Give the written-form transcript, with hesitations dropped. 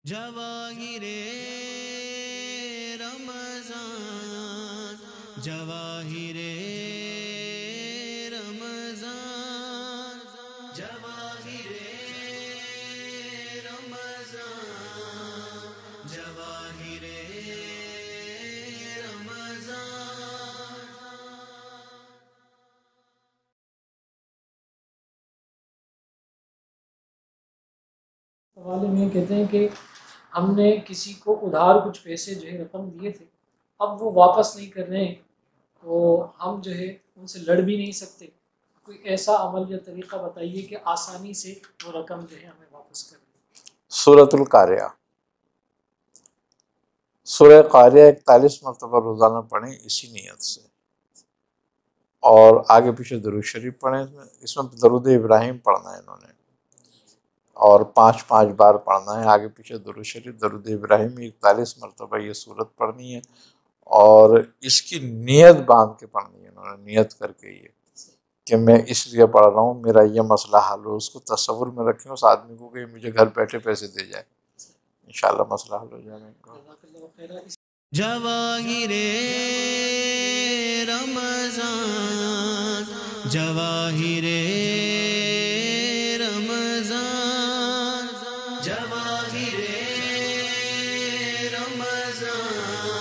جواہر رمضان، جواہر رمضان، جواہر رمضان، جواہر رمضان۔ حوالے میں کہتے ہیں کہ ہم نے کسی کو ادھار کچھ پیسے جو ہے رقم دیے تھے، اب وہ واپس نہیں کر رہے ہیں، تو ہم جو ہے ان سے لڑ بھی نہیں سکتے۔ کوئی ایسا عمل یا طریقہ بتائیے کہ آسانی سے وہ رقم جو ہے ہمیں واپس کر دیں۔ سورۃ القاریہ، سورہ قاریہ 41 مرتبہ روزانہ پڑھیں اسی نیت سے، اور آگے پیچھے درود شریف پڑھیں۔ اس میں درود ابراہیم پڑھنا ہے انہوں نے، اور 5 بار پڑھنا ہے، آگے پیچھے درود شریف، درود ابراہیم 41 مرتبہ یہ سورت پڑھنی ہے، اور اس کی نیت باندھ کے پڑھنی ہے، انہوں نے نیت کر کے یہ کہ میں اس لیے پڑھ رہا ہوں، میرا یہ مسئلہ حل ہو۔ اس کو تصور میں رکھیں اس آدمی کو کہ مجھے گھر بیٹھے پیسے دے جائے، انشاءاللہ مسئلہ حل ہو جائے گا۔ جواہر رمضان، جواہر رمضان، جواہر رمضان۔